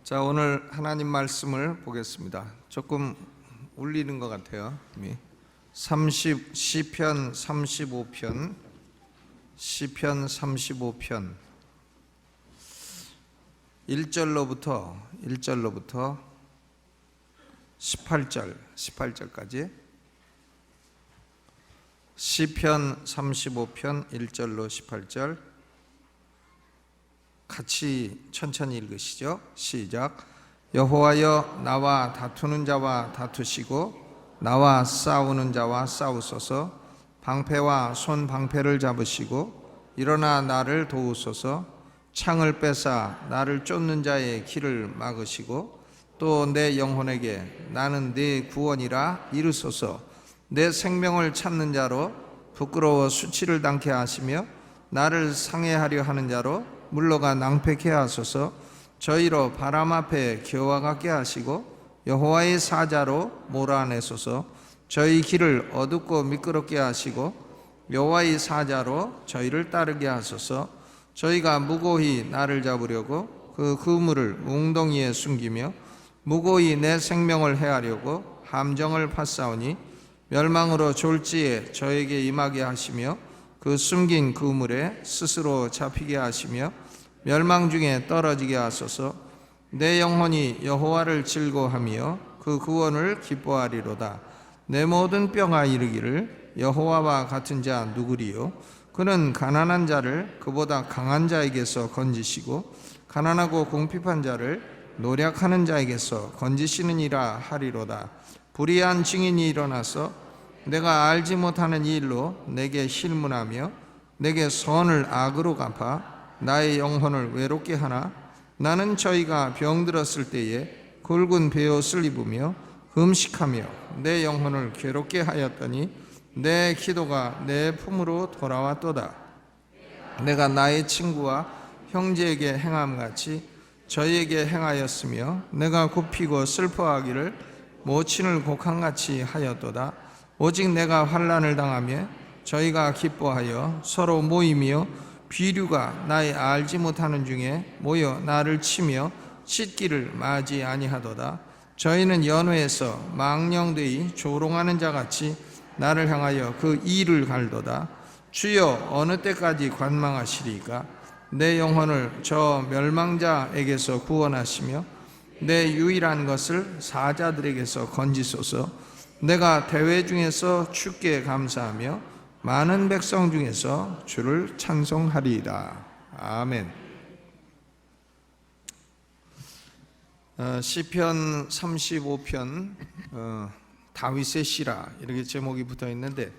자, 오늘 하나님 말씀을 보겠습니다. 조금 울리는 것 같아요. 시편 35편 1절로부터 18절까지 시편 35편 1절로 18절 같이 천천히 읽으시죠. 시작. 여호와여, 나와 다투는 자와 다투시고 나와 싸우는 자와 싸우소서. 방패와 손방패를 잡으시고 일어나 나를 도우소서. 창을 뺏어 나를 쫓는 자의 길을 막으시고 또 내 영혼에게 나는 네 구원이라 이르소서. 내 생명을 찾는 자로 부끄러워 수치를 당케 하시며 나를 상해하려 하는 자로 물러가 낭패케 하소서. 저희로 바람 앞에 겨와 같게 하시고 여호와의 사자로 몰아내소서. 저희 길을 어둡고 미끄럽게 하시고 여호와의 사자로 저희를 따르게 하소서. 저희가 무고히 나를 잡으려고 그 그물을 웅덩이에 숨기며 무고히 내 생명을 해하려고 함정을 파싸우니 멸망으로 졸지에 저에게 임하게 하시며 그 숨긴 그물에 스스로 잡히게 하시며 멸망 중에 떨어지게 하소서. 내 영혼이 여호와를 즐거워하며 그 구원을 기뻐하리로다. 내 모든 뼈가 이르기를 여호와와 같은 자 누구리요? 그는 가난한 자를 그보다 강한 자에게서 건지시고 가난하고 궁핍한 자를 노력하는 자에게서 건지시느니라 하리로다. 불의한 증인이 일어나서 내가 알지 못하는 일로 내게 실문하며 내게 선을 악으로 갚아 나의 영혼을 외롭게 하나. 나는 저희가 병들었을 때에 굵은 베옷을 입으며 금식하며 내 영혼을 괴롭게 하였더니 내 기도가 내 품으로 돌아왔도다. 내가 나의 친구와 형제에게 행함같이 저희에게 행하였으며 내가 굽히고 슬퍼하기를 모친을 곡한같이 하였도다. 오직 내가 환난을 당하며 저희가 기뻐하여 서로 모이며 비류가 나의 알지 못하는 중에 모여 나를 치며 찢기를 맞이 아니하도다. 저희는 연회에서 망령되이 조롱하는 자같이 나를 향하여 그 이를 갈도다. 주여, 어느 때까지 관망하시리까? 내 영혼을 저 멸망자에게서 구원하시며 내 유일한 것을 사자들에게서 건지소서. 내가 대회 중에서 주께 감사하며 많은 백성 중에서 주를 찬송하리이다. 아멘. 시편 35편 다윗의 시라 이렇게 제목이 붙어 있는데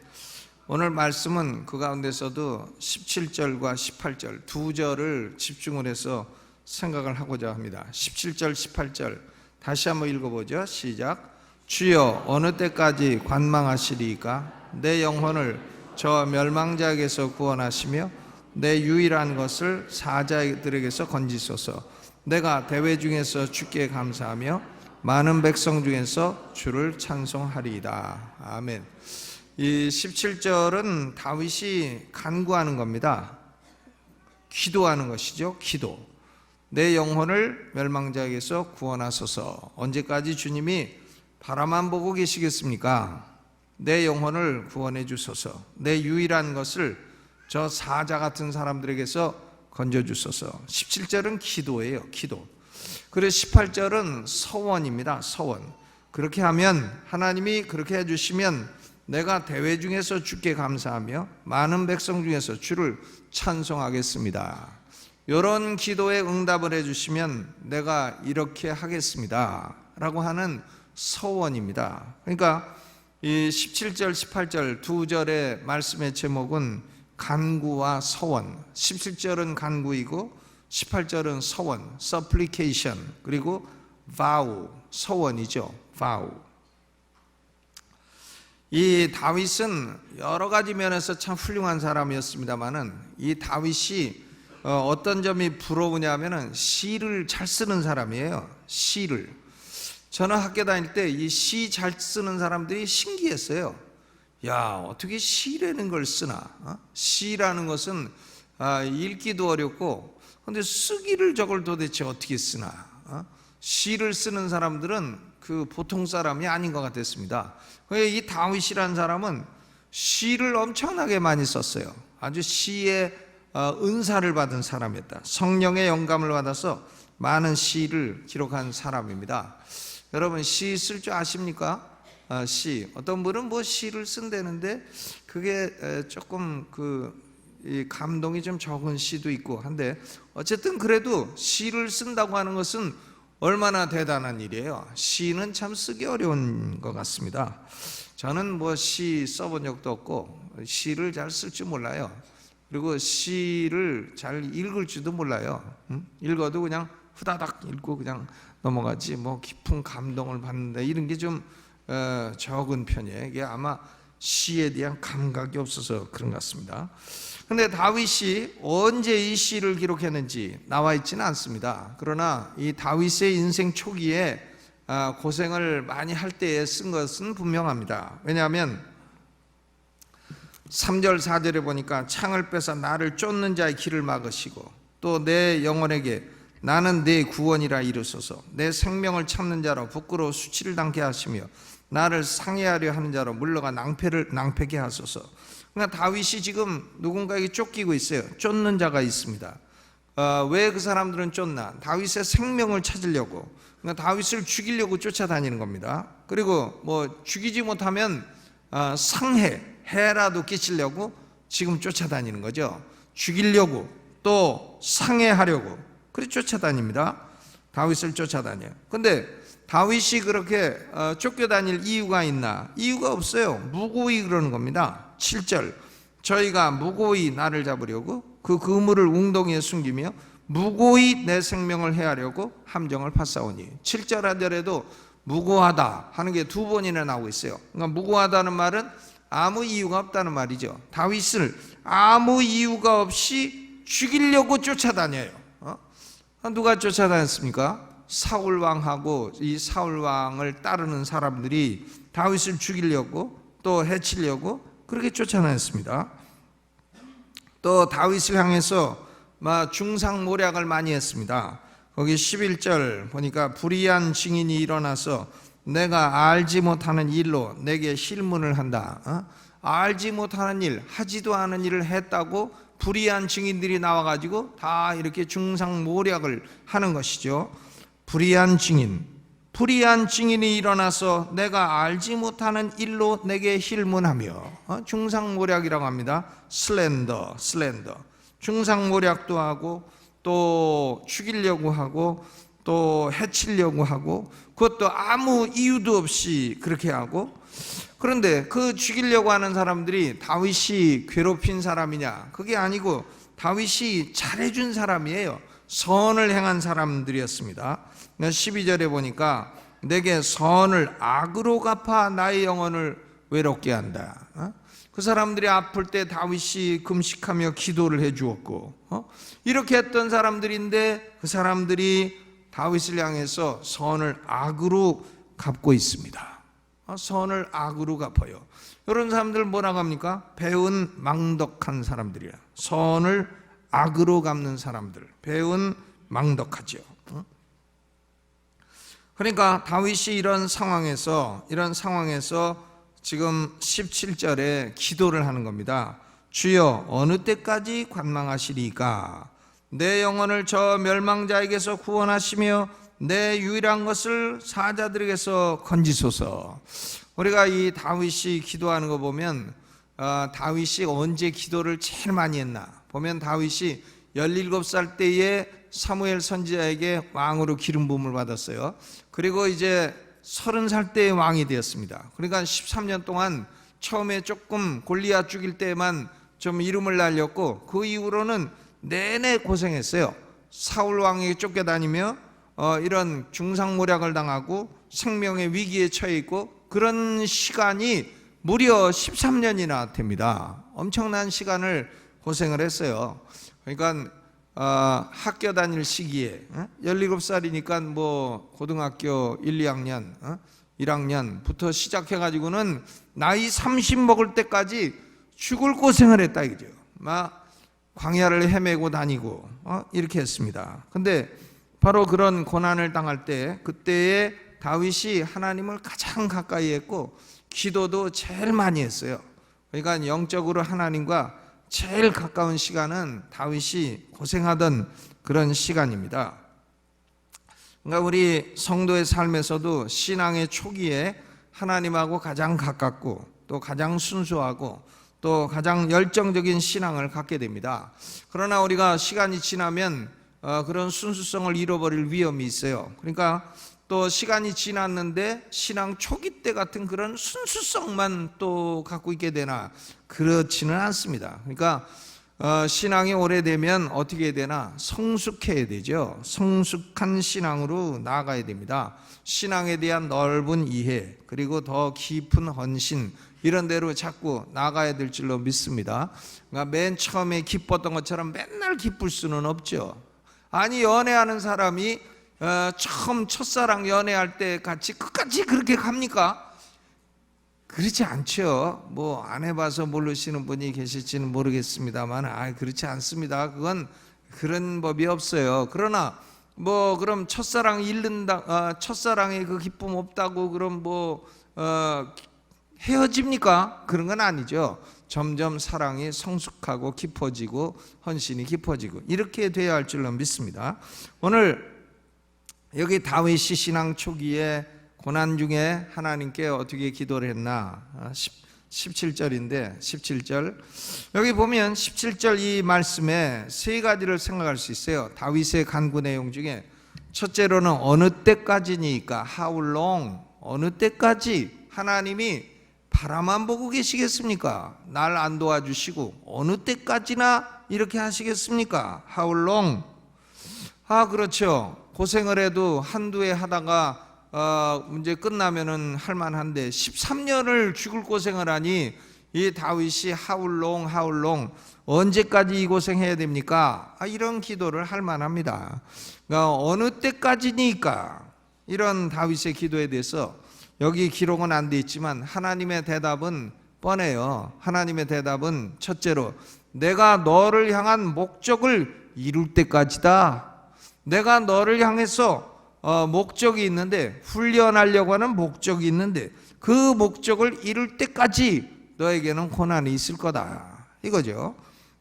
오늘 말씀은 그 가운데서도 17절과 18절 두 절을 집중을 해서 생각을 하고자 합니다. 17절 18절 다시 한번 읽어보죠. 시작. 주여, 어느 때까지 관망하시리이까? 내 영혼을 저 멸망자에게서 구원하시며 내 유일한 것을 사자들에게서 건지소서. 내가 대회 중에서 주께 감사하며 많은 백성 중에서 주를 찬송하리이다. 아멘. 이 17절은 다윗이 간구하는 겁니다. 기도하는 것이죠. 기도. 내 영혼을 멸망자에게서 구원하소서. 언제까지 주님이 바라만 보고 계시겠습니까? 내 영혼을 구원해 주소서. 내 유일한 것을 저 사자 같은 사람들에게서 건져 주소서. 17절은 기도예요. 기도. 그리고 18절은 서원입니다. 서원. 그렇게 하면 하나님이 그렇게 해주시면 내가 대회 중에서 주께 감사하며 많은 백성 중에서 주를 찬송하겠습니다. 이런 기도에 응답을 해주시면 내가 이렇게 하겠습니다 라고 하는 서원입니다. 그러니까 이 17절 18절 두 절의 말씀의 제목은 간구와 서원. 17절은 간구이고 18절은 서원, supplication, 그리고 vow, 서원이죠. vow. 이 다윗은 여러 가지 면에서 참 훌륭한 사람이었습니다만은 이 다윗이 어떤 점이 부러우냐면은 시를 잘 쓰는 사람이에요. 시를. 저는 학교 다닐 때 이 시 잘 쓰는 사람들이 신기했어요. 야, 어떻게 시라는 걸 쓰나? 시라는 것은 읽기도 어렵고 근데 쓰기를 저걸 도대체 어떻게 쓰나? 시를 쓰는 사람들은 그 보통 사람이 아닌 것 같았습니다. 이 다윗이라는 사람은 시를 엄청나게 많이 썼어요. 아주 시의 은사를 받은 사람이었다. 성령의 영감을 받아서 많은 시를 기록한 사람입니다. 여러분, 시 쓸 줄 아십니까? 시. 어떤 분은 뭐 시를 쓴다는데 그게 조금 이 감동이 좀 적은 시도 있고 한데, 어쨌든 그래도 시를 쓴다고 하는 것은 얼마나 대단한 일이에요. 시는 참 쓰기 어려운 것 같습니다. 저는 뭐 시 써본 적도 없고 시를 잘 쓸 줄 몰라요. 그리고 시를 잘 읽을 줄도 몰라요. 읽어도 그냥 후다닥 읽고 그냥 넘어가지 뭐 깊은 감동을 받는다 이런 게 좀 적은 편이에요. 이게 아마 시에 대한 감각이 없어서 그런 것 같습니다. 근데 다윗이 언제 이 시를 기록했는지 나와 있지는 않습니다. 그러나 이 다윗의 인생 초기에 고생을 많이 할 때에 쓴 것은 분명합니다. 왜냐하면 3절 4절에 보니까 창을 빼서 나를 쫓는 자의 길을 막으시고 또 내 영혼에게 나는 내 구원이라 이르소서. 내 생명을 참는 자로 부끄러워 수치를 당케 하시며 나를 상해하려 하는 자로 물러가 낭패게 하소서. 그러니까 다윗이 지금 누군가에게 쫓기고 있어요. 쫓는 자가 있습니다. 왜 그 사람들은 쫓나? 다윗의 생명을 찾으려고, 그러니까 다윗을 죽이려고 쫓아다니는 겁니다. 그리고 뭐 죽이지 못하면 해라도 끼치려고 지금 쫓아다니는 거죠. 죽이려고 또 상해하려고 그렇게 쫓아다닙니다. 다윗을 쫓아다녀요. 근데 다윗이 그렇게 쫓겨다닐 이유가 있나? 이유가 없어요. 무고히 그러는 겁니다. 7절, 저희가 무고히 나를 잡으려고 그 그물을 웅덩이에 숨기며 무고히 내 생명을 해하려고 함정을 파싸우니. 7절 하절에도 무고하다 하는 게 2번이나 나오고 있어요. 그러니까 무고하다는 말은 아무 이유가 없다는 말이죠. 다윗을 아무 이유가 없이 죽이려고 쫓아다녀요. 누가 쫓아다녔습니까? 사울왕하고 이 사울왕을 따르는 사람들이 다윗을 죽이려고 또 해치려고 그렇게 쫓아다녔습니다. 또 다윗을 향해서 중상모략을 많이 했습니다. 거기 11절 보니까 불의한 증인이 일어나서 내가 알지 못하는 일로 내게 실문을 한다. 알지 못하는 일, 하지도 않은 일을 했다고 불의한 증인들이 나와가지고 다 이렇게 중상모략을 하는 것이죠. 불의한 증인이 일어나서 내가 알지 못하는 일로 내게 힐문하며, 중상모략이라고 합니다. 슬렌더. 중상모략도 하고 또 죽이려고 하고 또 해치려고 하고, 그것도 아무 이유도 없이 그렇게 하고. 그런데 그 죽이려고 하는 사람들이 다윗이 괴롭힌 사람이냐? 그게 아니고 다윗이 잘해준 사람이에요. 선을 행한 사람들이었습니다. 12절에 보니까 내게 선을 악으로 갚아 나의 영혼을 외롭게 한다. 그 사람들이 아플 때 다윗이 금식하며 기도를 해주었고, 이렇게 했던 사람들인데 그 사람들이 다윗을 향해서 선을 악으로 갚고 있습니다. 선을 악으로 갚아요. 이런 사람들 뭐라고 합니까? 배은 망덕한 사람들이야. 선을 악으로 갚는 사람들, 배은 망덕하죠. 그러니까 다윗이 이런 상황에서 지금 17절에 기도를 하는 겁니다. 주여 어느 때까지 관망하시리까? 내 영혼을 저 멸망자에게서 구원하시며 내 유일한 것을 사자들에게서 건지소서. 우리가 이 다윗이 기도하는 거 보면 다윗이 언제 기도를 제일 많이 했나 보면, 다윗이 17살 때에 사무엘 선지자에게 왕으로 기름 부음을 받았어요. 그리고 이제 30살 때에 왕이 되었습니다. 그러니까 13년 동안 처음에 조금 골리앗 죽일 때만 좀 이름을 날렸고, 그 이후로는 내내 고생했어요. 사울 왕에게 쫓겨다니며 이런 중상모략을 당하고 생명의 위기에 처해 있고, 그런 시간이 무려 13년이나 됩니다. 엄청난 시간을 고생을 했어요. 그러니까 학교 다닐 시기에 17살이니까 뭐 고등학교 1, 2학년, 1학년부터 시작해가지고는 나이 30 먹을 때까지 죽을 고생을 했다 이거죠. 막 광야를 헤매고 다니고 이렇게 했습니다. 근데 바로 그런 고난을 당할 때 그때에 다윗이 하나님을 가장 가까이 했고 기도도 제일 많이 했어요. 그러니까 영적으로 하나님과 제일 가까운 시간은 다윗이 고생하던 그런 시간입니다. 그러니까 우리 성도의 삶에서도 신앙의 초기에 하나님하고 가장 가깝고 또 가장 순수하고 또 가장 열정적인 신앙을 갖게 됩니다. 그러나 우리가 시간이 지나면 그런 순수성을 잃어버릴 위험이 있어요. 그러니까 또 시간이 지났는데 신앙 초기 때 같은 그런 순수성만 또 갖고 있게 되나? 그렇지는 않습니다. 그러니까 신앙이 오래되면 어떻게 되나? 성숙해야 되죠. 성숙한 신앙으로 나아가야 됩니다. 신앙에 대한 넓은 이해 그리고 더 깊은 헌신 이런 데로 자꾸 나가야 될 줄로 믿습니다. 그러니까 맨 처음에 기뻤던 것처럼 맨날 기쁠 수는 없죠. 아니 연애하는 사람이 처음 첫사랑 연애할 때 같이 끝까지 그렇게 갑니까? 그렇지 않죠. 뭐 안 해봐서 모르시는 분이 계실지는 모르겠습니다만 그렇지 않습니다. 그건 그런 법이 없어요. 그러나 뭐 그럼 첫사랑 잃는다, 첫사랑의 그 기쁨 없다고 그럼 뭐 헤어집니까? 그런 건 아니죠. 점점 사랑이 성숙하고 깊어지고 헌신이 깊어지고 이렇게 돼야 할 줄로 믿습니다. 오늘 여기 다윗이 신앙 초기에 고난 중에 하나님께 어떻게 기도를 했나? 17절인데 17절 여기 보면 17절 이 말씀에 세 가지를 생각할 수 있어요. 다윗의 간구 내용 중에 첫째로는 어느 때까지니까 how long, 어느 때까지 하나님이 바라만 보고 계시겠습니까? 날 안 도와주시고 어느 때까지나 이렇게 하시겠습니까? How long? 그렇죠. 고생을 해도 한두 해 하다가 문제 끝나면은 할만한데 13년을 죽을 고생을 하니 이 다윗이 how long 언제까지 이 고생해야 됩니까? 이런 기도를 할 만합니다. 그러니까 어느 때까지니까 이런 다윗의 기도에 대해서 여기 기록은 안 돼 있지만 하나님의 대답은 뻔해요. 하나님의 대답은 첫째로 내가 너를 향한 목적을 이룰 때까지다. 내가 너를 향해서 목적이 있는데 훈련하려고 하는 목적이 있는데 그 목적을 이룰 때까지 너에게는 고난이 있을 거다. 이거죠.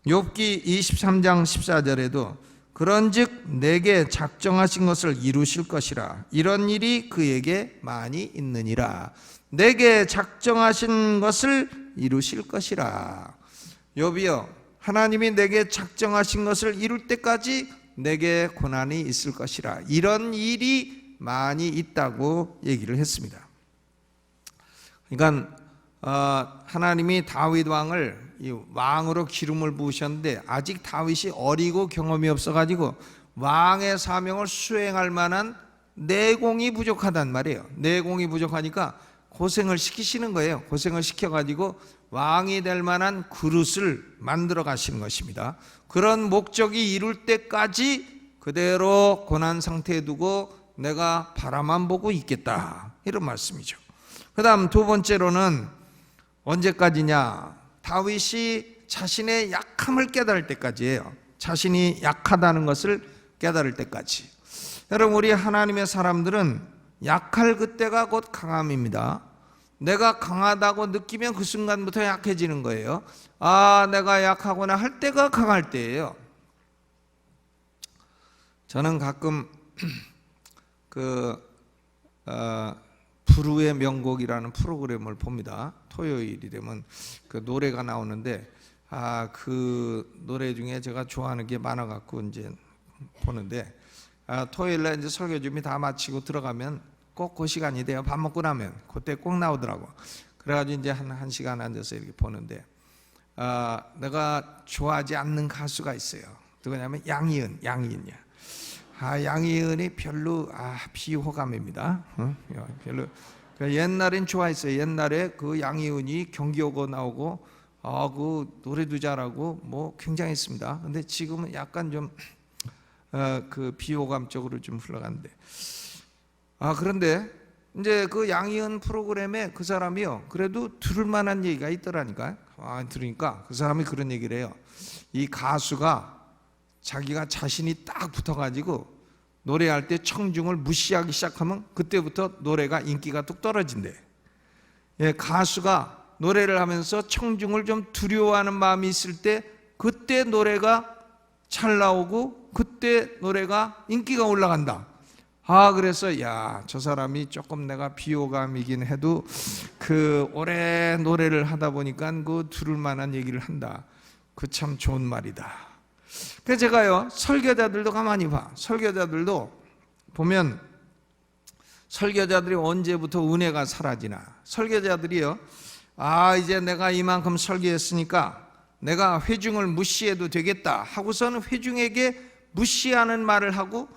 욥기 23장 14절에도 그런즉 내게 작정하신 것을 이루실 것이라 이런 일이 그에게 많이 있느니라. 내게 작정하신 것을 이루실 것이라. 욥이여 하나님이 내게 작정하신 것을 이룰 때까지 내게 고난이 있을 것이라. 이런 일이 많이 있다고 얘기를 했습니다. 그러니까 하나님이 다윗 왕을 이 왕으로 기름을 부으셨는데 아직 다윗이 어리고 경험이 없어가지고 왕의 사명을 수행할 만한 내공이 부족하단 말이에요. 내공이 부족하니까 고생을 시키시는 거예요. 고생을 시켜가지고 왕이 될 만한 그릇을 만들어 가시는 것입니다. 그런 목적이 이룰 때까지 그대로 고난 상태에 두고 내가 바라만 보고 있겠다, 이런 말씀이죠. 그 다음 두 번째로는 언제까지냐? 다윗이 자신의 약함을 깨달을 때까지예요. 자신이 약하다는 것을 깨달을 때까지. 여러분, 우리 하나님의 사람들은 약할 그때가 곧 강함입니다. 내가 강하다고 느끼면 그 순간부터 약해지는 거예요. 내가 약하구나 할 때가 강할 때예요. 저는 가끔 부르의 명곡이라는 프로그램을 봅니다. 토요일이 되면 그 노래가 나오는데 그 노래 중에 제가 좋아하는 게 많아갖고 이제 보는데 토요일날 이제 설교 준비 다 마치고 들어가면 꼭 그 시간이 돼요. 밥 먹고 나면 그때 꼭 나오더라고. 그래가지고 이제 한 시간 앉아서 이렇게 보는데 내가 좋아하지 않는 가수가 있어요. 누구냐면 양희은이야. 양희은이 별로 비호감입니다. 별로. 옛날엔 좋아했어요. 옛날에 그 양희은이 경기 오고 나오고 그 노래도 잘하고 뭐 굉장했습니다. 근데 지금은 약간 좀 그 비호감 쪽으로 좀 흘러갔는데 그런데 이제 그 양희은 프로그램에 그 사람이요 그래도 들을 만한 얘기가 있더라니까요. 들으니까 그 사람이 그런 얘기를 해요. 이 가수가 자기가 자신이 딱 붙어가지고 노래할 때 청중을 무시하기 시작하면 그때부터 노래가 인기가 뚝 떨어진대. 예, 가수가 노래를 하면서 청중을 좀 두려워하는 마음이 있을 때 그때 노래가 잘 나오고 그때 노래가 인기가 올라간다. 그래서 야, 저 사람이 조금 내가 비호감이긴 해도 그 오래 노래를 하다 보니까 그 들을 만한 얘기를 한다. 그 참 좋은 말이다. 그래서 제가요, 설교자들도 가만히 봐. 설교자들도 보면 설교자들이 언제부터 은혜가 사라지나. 설교자들이요, 이제 내가 이만큼 설교했으니까 내가 회중을 무시해도 되겠다 하고서는 회중에게 무시하는 말을 하고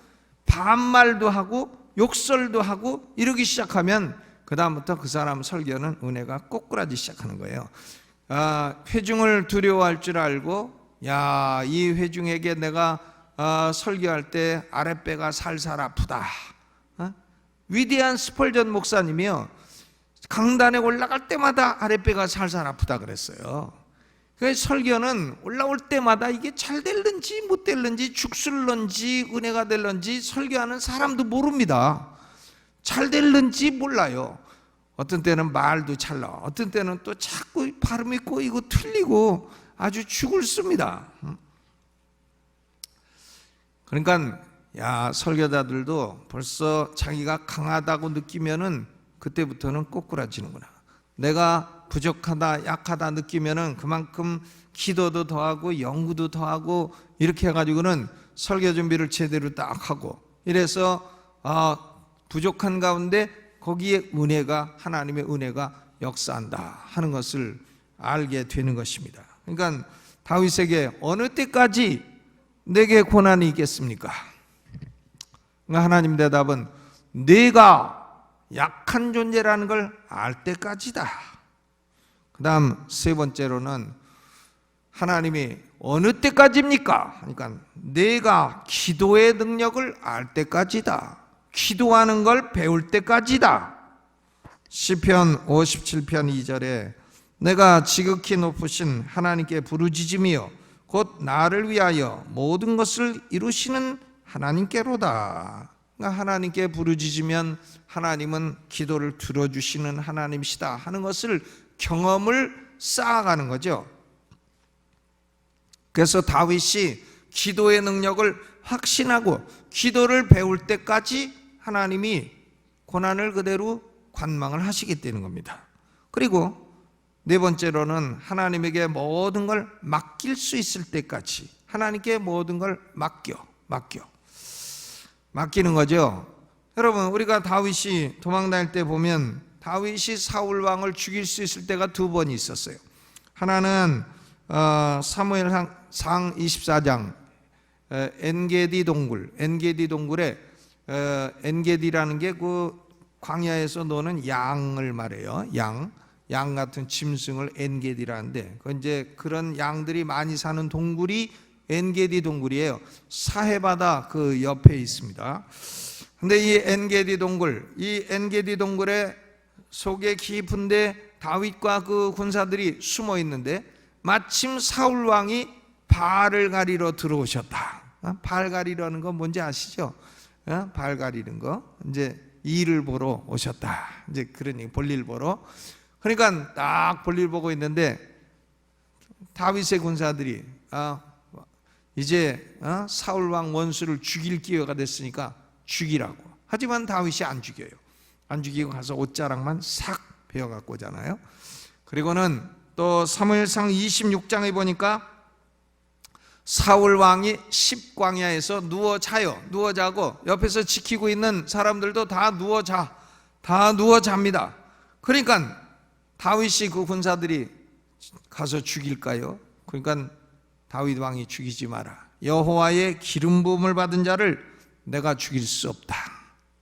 반말도 하고 욕설도 하고 이러기 시작하면 그 다음부터 그 사람 설교는 은혜가 꼬꾸라지 시작하는 거예요. 회중을 두려워할 줄 알고, 야, 이 회중에게 내가 설교할 때 아랫배가 살살 아프다. 위대한 스펄전 목사님이요, 강단에 올라갈 때마다 아랫배가 살살 아프다 그랬어요. 그래서 설교는 올라올 때마다 이게 잘 될는지 못 될는지, 죽술런지 은혜가 될런지 설교하는 사람도 모릅니다. 잘 될는지 몰라요. 어떤 때는 말도 잘 나와, 어떤 때는 또 자꾸 발음이 꼬이고 틀리고 아주 죽을 씁니다. 그러니까 야, 설교자들도 벌써 자기가 강하다고 느끼면은 그때부터는 꼬꾸라지는구나. 내가 부족하다, 약하다 느끼면은 그만큼 기도도 더하고 연구도 더하고 이렇게 해가지고는 설교 준비를 제대로 딱 하고, 이래서 부족한 가운데 거기에 은혜가, 하나님의 은혜가 역사한다 하는 것을 알게 되는 것입니다. 그러니까 다윗에게 어느 때까지 내게 고난이 있겠습니까? 그러니까 하나님 대답은 네가 약한 존재라는 걸 알 때까지다. 그 다음 세 번째로는 하나님이 어느 때까지입니까? 그러니까 내가 기도의 능력을 알 때까지다. 기도하는 걸 배울 때까지다. 시편 57편 2절에 내가 지극히 높으신 하나님께 부르짖으며 곧 나를 위하여 모든 것을 이루시는 하나님께로다. 그러니까 하나님께 부르짖으면 하나님은 기도를 들어주시는 하나님이시다 하는 것을, 경험을 쌓아가는 거죠. 그래서 다윗이 기도의 능력을 확신하고 기도를 배울 때까지 하나님이 고난을 그대로 관망을 하시게 되는 겁니다. 그리고 네 번째로는 하나님에게 모든 걸 맡길 수 있을 때까지 하나님께 모든 걸 맡기는 거죠. 여러분, 우리가 다윗이 도망 다닐 때 보면 다윗이 사울 왕을 죽일 수 있을 때가 두 번 있었어요. 하나는 사무엘상 24장 엔게디 동굴에 엔게디라는 게 그 광야에서 노는 양을 말해요. 양 같은 짐승을 엔게디라는데, 그 이제 그런 양들이 많이 사는 동굴이 엔게디 동굴이에요. 사해바다 그 옆에 있습니다. 근데 이 엔게디 동굴의 속에 깊은데 다윗과 그 군사들이 숨어 있는데 마침 사울 왕이 발을 가리러 들어오셨다. 발 가리려는 거 뭔지 아시죠? 발 가리는 거, 이제 일을 보러 오셨다. 이제 그러니 볼일 보러. 그러니까 딱 볼일 보고 있는데 다윗의 군사들이 이제 사울 왕 원수를 죽일 기회가 됐으니까 죽이라고. 하지만 다윗이 안 죽여요. 안 죽이고 가서 옷자락만 싹 베어갖고 오잖아요. 그리고는 또 사무엘상 26장에 보니까 사울 왕이 십광야에서 누워 자고 옆에서 지키고 있는 사람들도 다 누워 잡니다. 그러니까 다윗이 그 군사들이 가서 죽일까요? 그러니까 다윗 왕이 죽이지 마라. 여호와의 기름 부음을 받은 자를 내가 죽일 수 없다.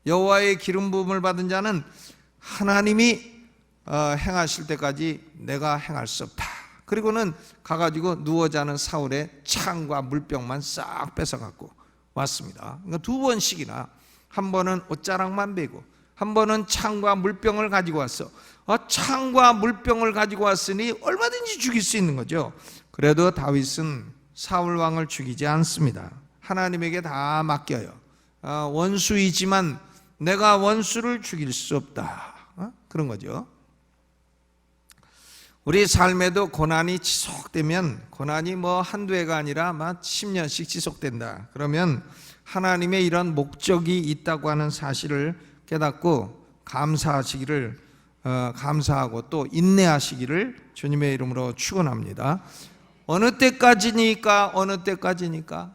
여호와의 기름 부음을 받은 자는 하나님이 행하실 때까지 내가 행할 수 없다. 그리고는 가가지고 누워 자는 사울의 창과 물병만 싹 뺏어갖고 왔습니다. 그러니까 두 번씩이나, 한 번은 옷자락만 베고 한 번은 창과 물병을 가지고 왔어. 창과 물병을 가지고 왔으니 얼마든지 죽일 수 있는 거죠. 그래도 다윗은 사울 왕을 죽이지 않습니다. 하나님에게 다 맡겨요. 원수이지만 내가 원수를 죽일 수 없다. 그런 거죠. 우리 삶에도 고난이 지속되면, 고난이 뭐 한두 해가 아니라 막 10년씩 지속된다. 그러면 하나님의 이런 목적이 있다고 하는 사실을 깨닫고 감사하고 또 인내하시기를 주님의 이름으로 축원합니다. 어느 때까지니까?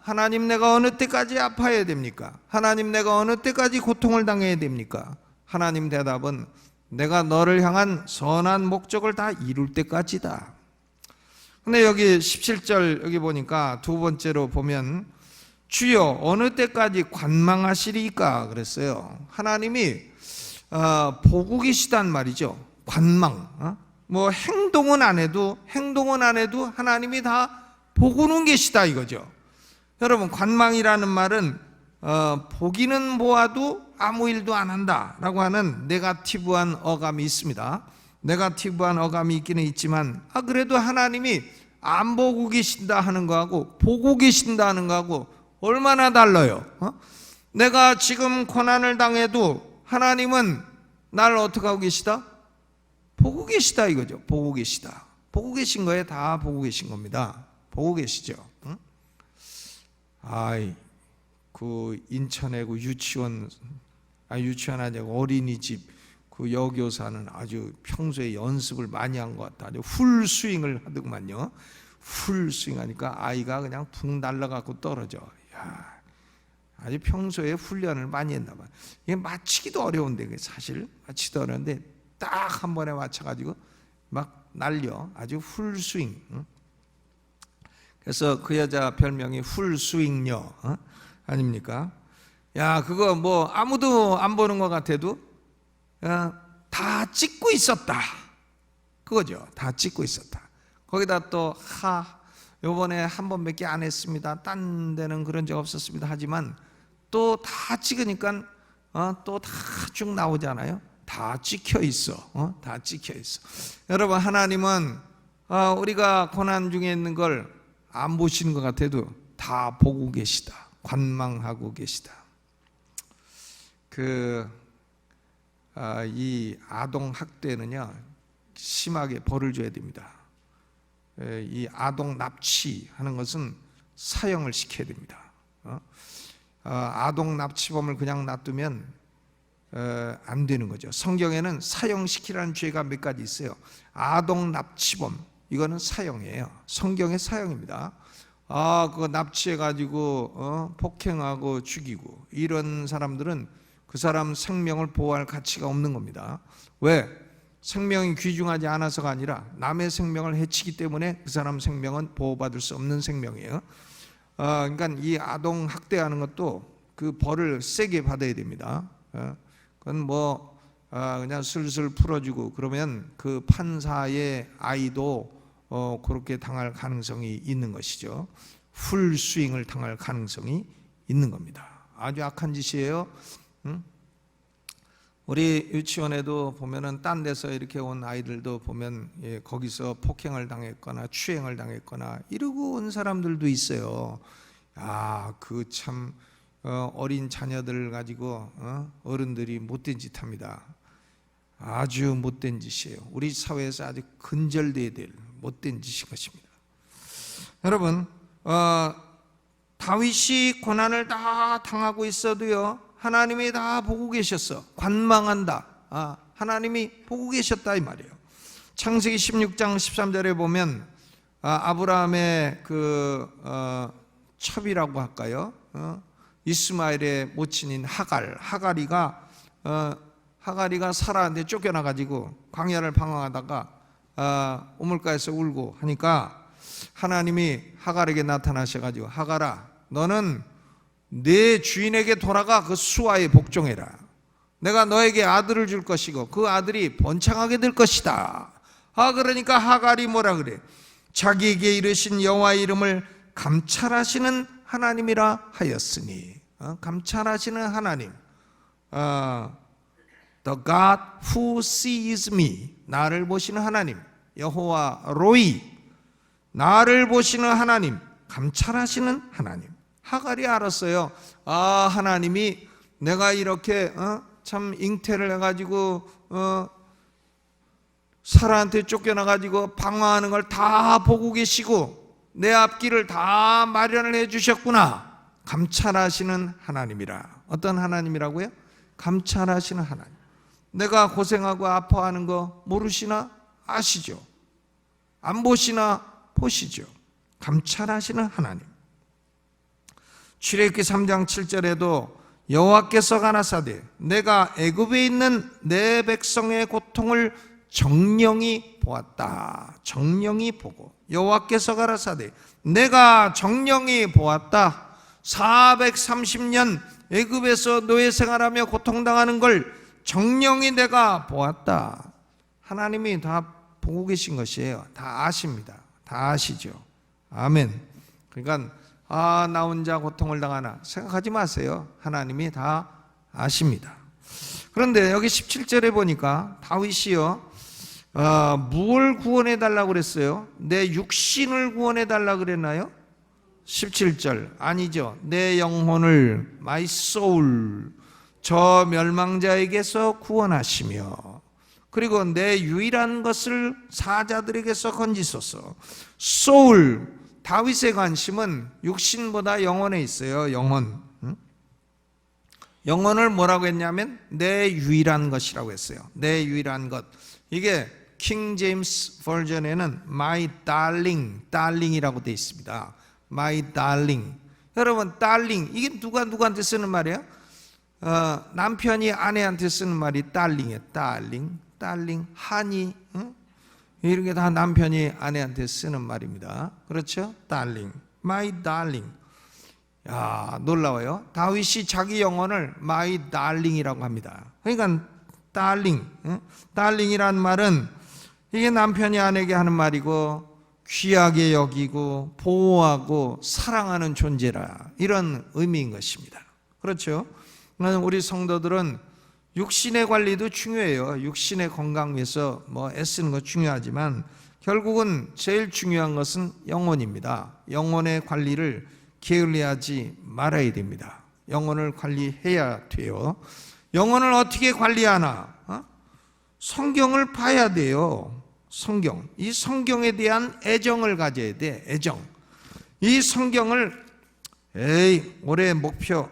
하나님, 내가 어느 때까지 아파야 됩니까? 하나님, 내가 어느 때까지 고통을 당해야 됩니까? 하나님 대답은 내가 너를 향한 선한 목적을 다 이룰 때까지다. 근데 여기 17절 여기 보니까 두 번째로 보면 주여 어느 때까지 관망하시리까 그랬어요. 하나님이 보고 계시단 말이죠. 관망. 뭐 행동은 안 해도 하나님이 다 보고는 계시다 이거죠. 여러분, 관망이라는 말은 보기는 보아도 아무 일도 안 한다라고 하는 네거티브한 어감이 있습니다. 네거티브한 어감이 있기는 있지만 그래도 하나님이 안 보고 계신다 하는 거하고 보고 계신다 하는 거하고 얼마나 달라요. 내가 지금 고난을 당해도 하나님은 나를 어떻게 하고 계시다? 보고 계시다 이거죠. 보고 계시다. 보고 계신 거에 다 보고 계신 겁니다. 보고 계시죠. 그 인천에 그 유치원 아니고 어린이집 그 여교사는 아주 평소에 연습을 많이 한 것 같다. 아주 풀스윙을 하더구만요. 풀스윙 하니까 아이가 그냥 붕 날아가고 떨어져. 야, 아주 평소에 훈련을 많이 했나 봐요. 이게 맞히기도 어려운데, 사실 맞히기도 어려운데 딱 한 번에 맞춰가지고 막 날려. 아주 풀스윙. 그래서 그 여자 별명이 풀스윙녀 아닙니까? 야, 그거 뭐 아무도 안 보는 것 같아도 다 찍고 있었다 그거죠. 다 찍고 있었다. 거기다 또 요번에 한 번밖에 안 했습니다, 딴 데는 그런 적 없었습니다 하지만 또 다 찍으니까 또 다 쭉 나오잖아요. 다 찍혀 있어. 다 찍혀 있어. 여러분, 하나님은 우리가 고난 중에 있는 걸 안 보시는 것 같아도 다 보고 계시다. 관망하고 계시다. 이 아동 학대는요, 심하게 벌을 줘야 됩니다. 이 아동 납치하는 것은 사형을 시켜야 됩니다. 아동 납치범을 그냥 놔두면 안 되는 거죠. 성경에는 사형시키라는 죄가 몇 가지 있어요. 아동 납치범, 이거는 사형이에요. 성경의 사형입니다. 그거 납치해가지고 폭행하고 죽이고 이런 사람들은 그 사람 생명을 보호할 가치가 없는 겁니다. 왜? 생명이 귀중하지 않아서가 아니라 남의 생명을 해치기 때문에 그 사람 생명은 보호받을 수 없는 생명이에요. 그러니까 이 아동 학대하는 것도 그 벌을 세게 받아야 됩니다. 그건 뭐 그냥 슬슬 풀어주고 그러면 그 판사의 아이도 그렇게 당할 가능성이 있는 것이죠. 풀스윙을 당할 가능성이 있는 겁니다. 아주 악한 짓이에요. 우리 유치원에도 보면은 딴 데서 이렇게 온 아이들도 보면 거기서 폭행을 당했거나 추행을 당했거나 이러고 온 사람들도 있어요. 그 참 어린 자녀들 가지고 어른들이 못된 짓 합니다. 아주 못된 짓이에요. 우리 사회에서 아주 근절돼야 될 못된 짓인 것입니다. 여러분, 다윗이 고난을 다 당하고 있어도요, 하나님이 다 보고 계셨어. 관망한다. 하나님이 보고 계셨다 이 말이에요. 창세기 16장 13절에 보면 아브라함의 그 첩이라고 할까요? 이스마엘의 모친인 하가리가 사라한테 쫓겨나가지고 광야를 방황하다가 우물가에서 울고 하니까 하나님이 하갈에게 나타나셔가지고 하갈아, 너는 내 주인에게 돌아가 그 수하에 복종해라. 내가 너에게 아들을 줄 것이고 그 아들이 번창하게 될 것이다. 그러니까 하갈이 뭐라 그래? 자기에게 이르신 여호와의 이름을 감찰하시는 하나님이라 하였으니, 감찰하시는 하나님, The God who sees me, 나를 보시는 하나님, 여호와 로이, 나를 보시는 하나님, 감찰하시는 하나님. 하갈이 알았어요. 아, 하나님이 내가 이렇게 참 잉태를 해가지고 사라한테 쫓겨나가지고 방황하는 걸 다 보고 계시고 내 앞길을 다 마련을 해주셨구나. 감찰하시는 하나님이라. 어떤 하나님이라고요? 감찰하시는 하나님. 내가 고생하고 아파하는 거 모르시나? 아시죠? 안 보시나? 보시죠. 감찰하시는 하나님. 출애굽기 3장 7절에도 여호와께서 가라사대 내가 애굽에 있는 내 백성의 고통을 정령이 보았다. 정령이 보고 여호와께서 가라사대 내가 정령이 보았다. 430년 애굽에서 노예 생활하며 고통당하는 걸 정령이 내가 보았다. 하나님이 다 보고 계신 것이에요. 다 아십니다. 다 아시죠. 아멘. 그러니까 나 혼자 고통을 당하나 생각하지 마세요. 하나님이 다 아십니다. 그런데 여기 17절에 보니까 다윗이요 무엇을 구원해 달라고 그랬어요? 내 육신을 구원해 달라고 그랬나요? 17절 아니죠. 내 영혼을 my soul 저 멸망자에게서 구원하시며 그리고 내 유일한 것을 사자들에게서 건지소서. soul 다윗의 관심은 육신보다 영혼에 있어요. 영혼. 영혼을 뭐라고 했냐면 내 유일한 것이라고 했어요. 내 유일한 것. 이게 킹 제임스 버전에는 my darling이라고 되어 있습니다. my darling. 여러분 darling 이게 누구한테 쓰는 말이에요? 남편이 아내한테 쓰는 말이 darling이에요. darling, honey. 이런 게 다 남편이 아내한테 쓰는 말입니다. 그렇죠? darling, my darling. 야, 놀라워요. 다윗이 자기 영혼을 my darling이라고 합니다. 그러니까 darling이라는 말은 이게 남편이 아내에게 하는 말이고 귀하게 여기고 보호하고 사랑하는 존재라 이런 의미인 것입니다. 그렇죠? 우리 성도들은 육신의 관리도 중요해요. 육신의 건강 위해서 애쓰는 거 중요하지만 결국은 제일 중요한 것은 영혼입니다. 영혼의 관리를 게을리하지 말아야 됩니다. 영혼을 관리해야 돼요. 영혼을 어떻게 관리하나? 성경을 봐야 돼요. 성경. 이 성경에 대한 애정을 가져야 돼. 애정. 이 성경을 올해 목표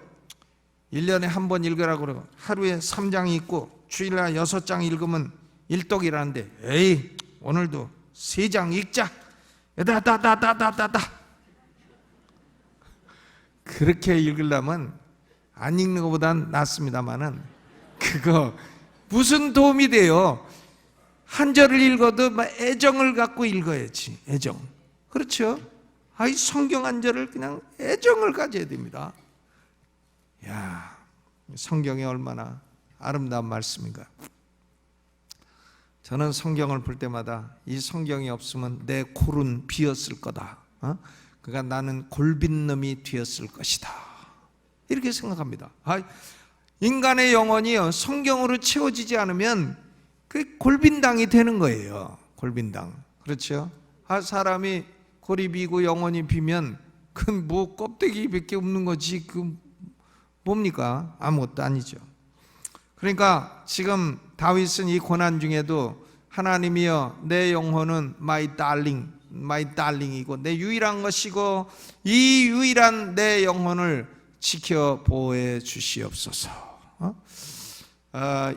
1년에 한 번 읽으라고 그러고 하루에 3장 읽고 주일날 6장 읽으면 일독이라는데 오늘도 3장 읽자. 다다다다다다다. 그렇게 읽으려면 안 읽는 것보단 낫습니다만은 그거 무슨 도움이 돼요? 한 절을 읽어도 애정을 갖고 읽어야지. 애정. 그렇죠? 이 성경 한 절을 그냥 애정을 가져야 됩니다. 야, 성경이 얼마나 아름다운 말씀인가. 저는 성경을 볼 때마다 이 성경이 없으면 내 골은 비었을 거다. 그러니까 나는 골빈 놈이 되었을 것이다. 이렇게 생각합니다. 인간의 영혼이 성경으로 채워지지 않으면 그 골빈당이 되는 거예요. 골빈당. 그렇죠? 사람이 골이 비고 영혼이 비면 그 껍데기밖에 없는 거지. 뭡니까? 아무것도 아니죠. 그러니까 지금 다윗은 이 고난 중에도 하나님이여 내 영혼은 my darling이고 내 유일한 것이고 이 유일한 내 영혼을 지켜 보호해 주시옵소서.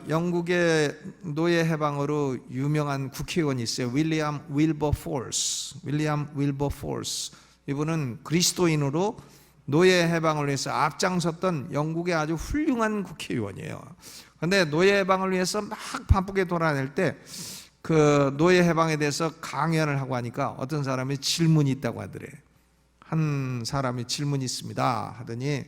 영국의 노예 해방으로 유명한 국회의원이 있어요. 윌리엄 윌버포스. 이분은 그리스도인으로 노예 해방을 위해서 앞장섰던 영국의 아주 훌륭한 국회의원이에요. 그런데 노예 해방을 위해서 막 바쁘게 돌아다닐 때 그 노예 해방에 대해서 강연을 하고 하니까 어떤 사람이 질문이 있다고 하더래. 한 사람이 질문이 있습니다 하더니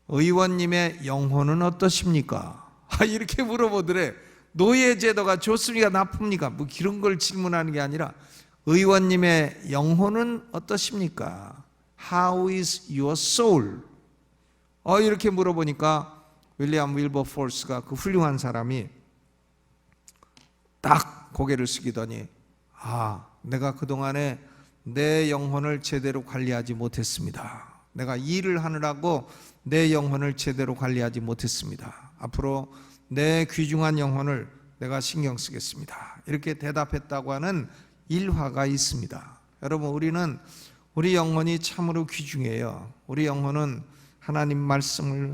의원님의 영혼은 어떠십니까? 이렇게 물어보더래. 노예 제도가 좋습니까? 나쁩니까? 이런 걸 질문하는 게 아니라 의원님의 영혼은 어떠십니까? How is your soul? 이렇게 물어보니까 윌리엄 윌버포스가 그 훌륭한 사람이 딱 고개를 숙이더니 내가 그동안에 내 영혼을 제대로 관리하지 못했습니다. 내가 일을 하느라고 내 영혼을 제대로 관리하지 못했습니다. 앞으로 내 귀중한 영혼을 내가 신경 쓰겠습니다. 이렇게 대답했다고 하는 일화가 있습니다. 여러분, 우리 영혼이 참으로 귀중해요. 우리 영혼은 하나님 말씀을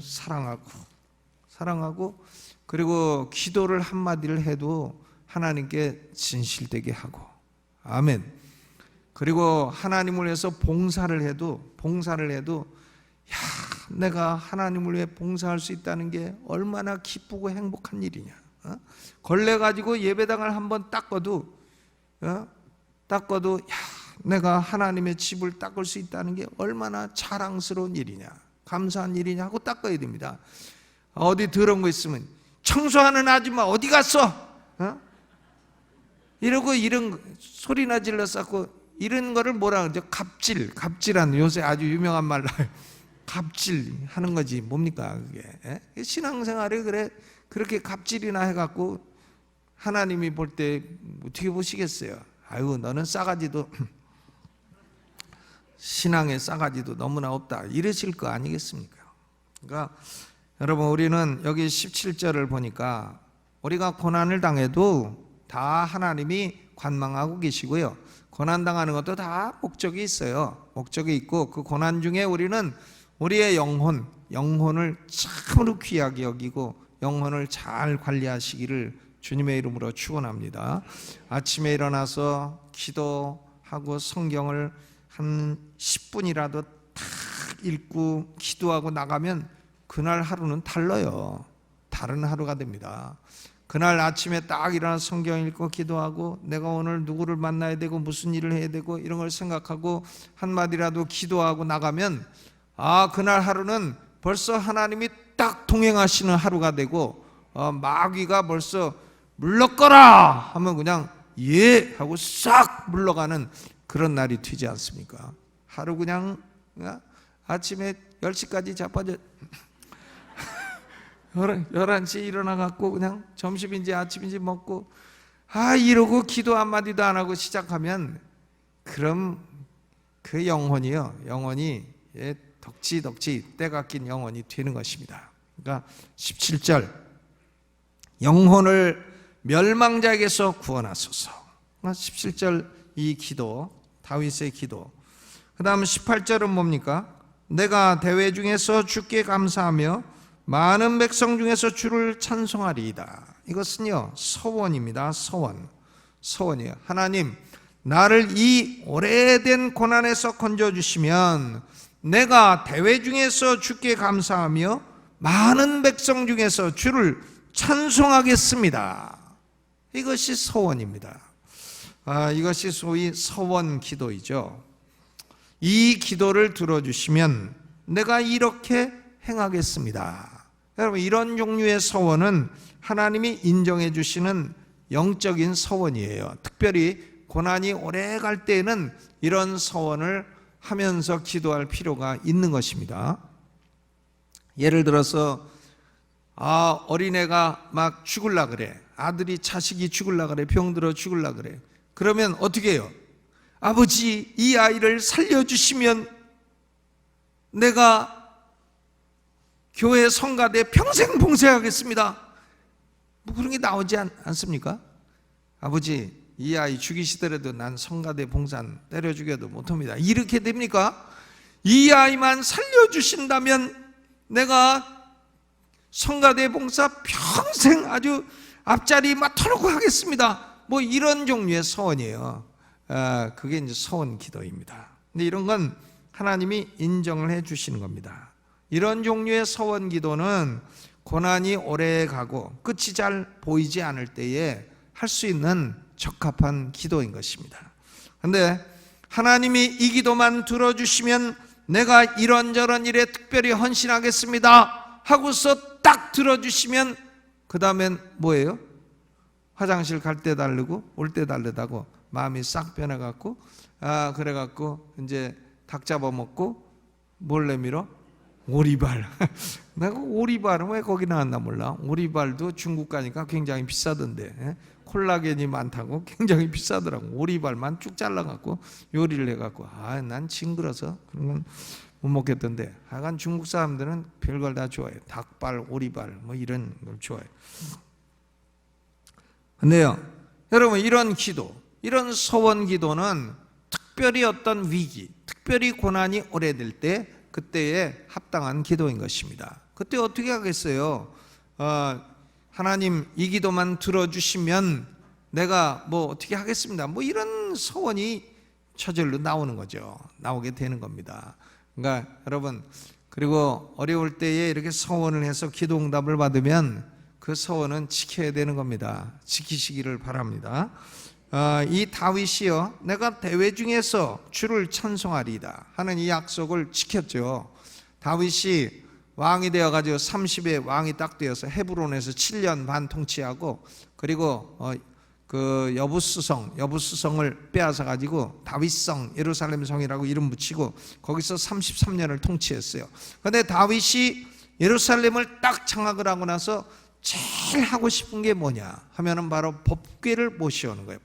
사랑하고 그리고 기도를 한마디를 해도 하나님께 진실되게 하고, 아멘. 그리고 하나님을 위해서 봉사를 해도 야, 내가 하나님을 위해 봉사할 수 있다는 게 얼마나 기쁘고 행복한 일이냐. 걸레 가지고 예배당을 한번 닦아도 야, 내가 하나님의 집을 닦을 수 있다는 게 얼마나 자랑스러운 일이냐, 감사한 일이냐 하고 닦아야 됩니다. 어디 더러운 거 있으면 청소하는 아줌마 어디 갔어? 이러고 이런 소리나 질러싸고 이런 거를 뭐라 그러죠? 갑질하는, 요새 아주 유명한 말로 갑질하는 거지. 뭡니까 그게? 신앙생활에 그렇게 갑질이나 해갖고 하나님이 볼 때 어떻게 보시겠어요? 아유, 너는 싸가지도 신앙의 싸가지도 너무나 없다, 이러실 거 아니겠습니까? 그러니까 여러분, 우리는 여기 17절을 보니까 우리가 고난을 당해도 다 하나님이 관망하고 계시고요, 고난당하는 것도 다 목적이 있어요. 목적이 있고 그 고난 중에 우리는 우리의 영혼을 참으로 귀하게 여기고 영혼을 잘 관리하시기를 주님의 이름으로 축원합니다. 아침에 일어나서 기도하고 성경을 한 10분이라도 딱 읽고 기도하고 나가면 그날 하루는 달라요. 다른 하루가 됩니다. 그날 아침에 딱 일어나서 성경 읽고 기도하고 내가 오늘 누구를 만나야 되고 무슨 일을 해야 되고 이런 걸 생각하고 한마디라도 기도하고 나가면 그날 하루는 벌써 하나님이 딱 동행하시는 하루가 되고 마귀가 벌써 물러거라 하면 그냥 예 하고 싹 물러가는 그런 날이 되지 않습니까? 하루 그냥 아침에 10시까지 자빠져 11시에 일어나갖고 그냥 점심인지 아침인지 먹고 이러고 기도 한마디도 안 하고 시작하면 그럼 그 영혼이 덕지 때가 낀 영혼이 되는 것입니다. 그러니까 17절, 영혼을 멸망자에게서 구원하소서. 17절 이 기도, 다윗의 기도. 그 다음 18절은 뭡니까? 내가 대회 중에서 주께 감사하며 많은 백성 중에서 주를 찬송하리이다. 이것은요, 서원입니다. 서원이에요. 하나님, 나를 이 오래된 고난에서 건져주시면 내가 대회 중에서 주께 감사하며 많은 백성 중에서 주를 찬송하겠습니다. 이것이 서원입니다. 이것이 소위 서원 기도이죠. 이 기도를 들어주시면 내가 이렇게 행하겠습니다. 여러분, 이런 종류의 서원은 하나님이 인정해 주시는 영적인 서원이에요. 특별히 고난이 오래 갈 때에는 이런 서원을 하면서 기도할 필요가 있는 것입니다. 예를 들어서 어린애가 막 죽을라 그래. 자식이 죽을라 그래. 병들어 죽을라 그래. 그러면 어떻게 해요? 아버지, 이 아이를 살려주시면 내가 교회 성가대 평생 봉사하겠습니다. 뭐 그런 게 나오지 않습니까? 아버지, 이 아이 죽이시더라도 난 성가대 봉산 때려 죽여도 못합니다. 이렇게 됩니까? 이 아이만 살려주신다면 내가 성가대 봉사 평생 아주 앞자리 맡아놓고 하겠습니다. 뭐 이런 종류의 서원이에요. 그게 이제 서원 기도입니다. 근데 이런 건 하나님이 인정을 해 주시는 겁니다. 이런 종류의 서원 기도는 고난이 오래 가고 끝이 잘 보이지 않을 때에 할 수 있는 적합한 기도인 것입니다. 그런데 하나님이 이 기도만 들어주시면 내가 이런저런 일에 특별히 헌신하겠습니다 하고서 딱 들어주시면 그 다음엔 뭐예요? 화장실 갈 때 다르고 올 때 다르다고 마음이 싹 변해갖고 그래갖고 이제 닭 잡아먹고 뭘 내밀어? 오리발. 내가 오리발은 왜 거기 나왔나 몰라. 오리발도 중국 가니까 굉장히 비싸던데, 콜라겐이 많다고 굉장히 비싸더라고. 오리발만 쭉 잘라갖고 요리를 해갖고 난 징그러서 그런 건 못 먹겠던데, 하여간 중국 사람들은 별걸 다 좋아해요. 닭발, 오리발 뭐 이런 걸 좋아해요. 근데요, 여러분, 이런 기도, 이런 서원 기도는 특별히 어떤 위기, 특별히 고난이 오래될 때 그때에 합당한 기도인 것입니다. 그때 어떻게 하겠어요? 하나님 이 기도만 들어주시면 내가 뭐 어떻게 하겠습니다, 뭐 이런 서원이 저절로 나오는 거죠. 나오게 되는 겁니다. 그러니까 여러분, 그리고 어려울 때에 이렇게 서원을 해서 기도 응답을 받으면 그 서원은 지켜야 되는 겁니다. 지키시기를 바랍니다. 이 다윗이요, 내가 대회 중에서 주를 찬송하리이다 하는 이 약속을 지켰죠. 다윗이 왕이 되어가지고 30에 왕이 딱 되어서 헤브론에서 7년 반 통치하고, 그리고 그 여부수성을 빼앗아 가지고 다윗성, 예루살렘 성이라고 이름 붙이고 거기서 33년을 통치했어요. 그런데 다윗이 예루살렘을 딱 장악을 하고 나서 제일 하고 싶은 게 뭐냐 하면은 바로 법궤를 모셔오는 거예요.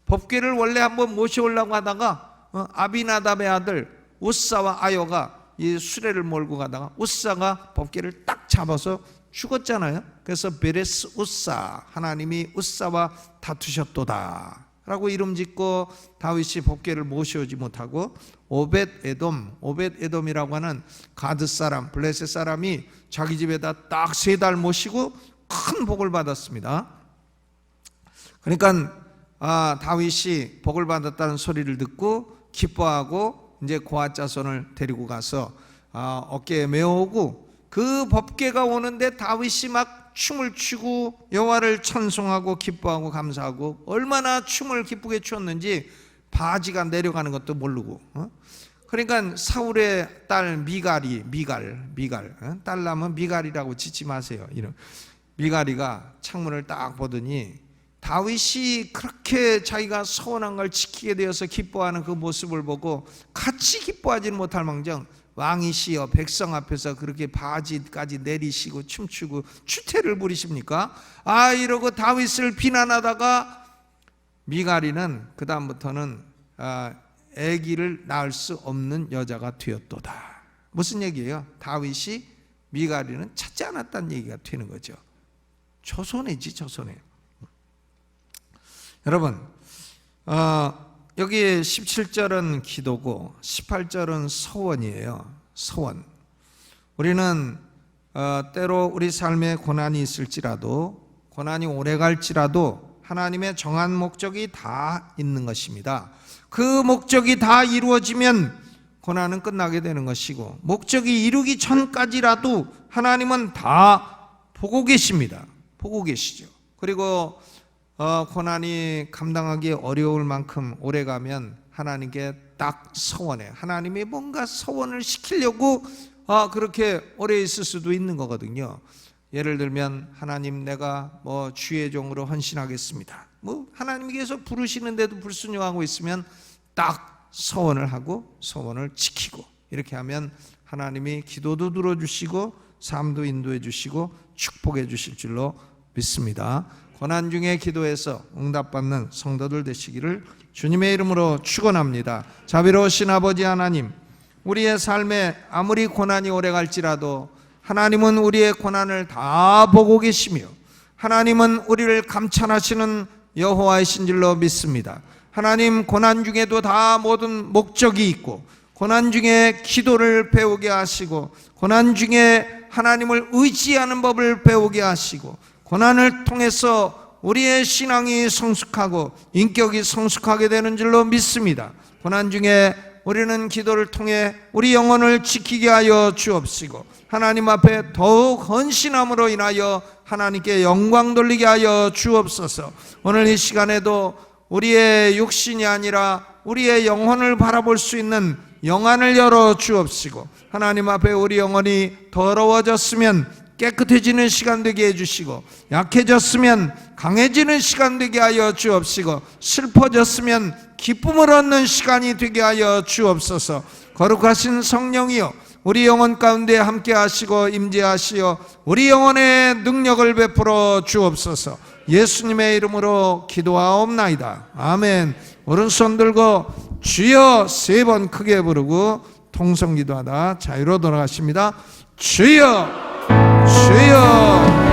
법궤를 원래 한번 모셔오려고 하다가 아비나답의 아들 우사와 아요가 이 수레를 몰고 가다가 우사가 법궤를 딱 잡아서 죽었잖아요. 그래서 베레스 우사, 하나님이 우사와 다투셨도다 라고 이름 짓고 다윗이 법궤를 모셔오지 못하고 오벳에돔이라고 하는 가드 사람, 블레셋 사람이 자기 집에다 딱 3달 모시고 큰 복을 받았습니다. 그러니까 다윗이 복을 받았다는 소리를 듣고 기뻐하고 이제 고아 자손을 데리고 가서 어깨에 메어오고, 그 법궤가 오는데 다윗이 막 춤을 추고 여호와를 찬송하고 기뻐하고 감사하고, 얼마나 춤을 기쁘게 추었는지 바지가 내려가는 것도 모르고. 그러니까 사울의 딸 미갈, 딸 나면 미갈이라고 짓지 마세요. 이런 미갈이가 창문을 딱 보더니 다윗이 그렇게 자기가 서원한 걸 지키게 되어서 기뻐하는 그 모습을 보고 같이 기뻐하지는 못할 망정 왕이시여 백성 앞에서 그렇게 바지까지 내리시고 춤추고 추태를 부리십니까? 이러고 다윗을 비난하다가 미갈이는 그 다음부터는 아기를 낳을 수 없는 여자가 되었도다. 무슨 얘기예요? 다윗이 미갈이는 찾지 않았다는 얘기가 되는 거죠. 조선이지, 조선에. 여러분, 여기 17절은 기도고 18절은 서원이에요. 서원. 우리는 때로 우리 삶에 고난이 있을지라도, 고난이 오래 갈지라도 하나님의 정한 목적이 다 있는 것입니다. 그 목적이 다 이루어지면 고난은 끝나게 되는 것이고, 목적이 이루기 전까지라도 하나님은 다 보고 계십니다. 보고 계시죠. 그리고 고난이 감당하기 어려울 만큼 오래가면 하나님께 딱 서원해. 하나님이 뭔가 서원을 시키려고 그렇게 오래 있을 수도 있는 거거든요. 예를 들면 하나님, 내가 뭐 주의 종으로 헌신하겠습니다. 뭐 하나님께서 부르시는데도 불순종하고 있으면 딱 서원을 하고 서원을 지키고, 이렇게 하면 하나님이 기도도 들어주시고 삶도 인도해 주시고 축복해 주실 줄로 믿습니다. 고난 중에 기도해서 응답받는 성도들 되시기를 주님의 이름으로 축원합니다. 자비로우신 아버지 하나님, 우리의 삶에 아무리 고난이 오래 갈지라도 하나님은 우리의 고난을 다 보고 계시며 하나님은 우리를 감찰하시는 여호와이신 줄로 믿습니다. 하나님, 고난 중에도 다 모든 목적이 있고, 고난 중에 기도를 배우게 하시고, 고난 중에 하나님을 의지하는 법을 배우게 하시고, 고난을 통해서 우리의 신앙이 성숙하고 인격이 성숙하게 되는 줄로 믿습니다. 고난 중에 우리는 기도를 통해 우리 영혼을 지키게 하여 주옵시고, 하나님 앞에 더욱 헌신함으로 인하여 하나님께 영광 돌리게 하여 주옵소서. 오늘 이 시간에도 우리의 육신이 아니라 우리의 영혼을 바라볼 수 있는 영안을 열어 주옵시고, 하나님 앞에 우리 영혼이 더러워졌으면 깨끗해지는 시간 되게 해주시고, 약해졌으면 강해지는 시간 되게 하여 주옵시고, 슬퍼졌으면 기쁨을 얻는 시간이 되게 하여 주옵소서. 거룩하신 성령이여, 우리 영혼 가운데 함께 하시고 임재하시어 우리 영혼의 능력을 베풀어 주옵소서. 예수님의 이름으로 기도하옵나이다. 아멘. 오른손 들고 주여 3번 크게 부르고 통성기도하다 자유로 돌아가십니다. 주여 주여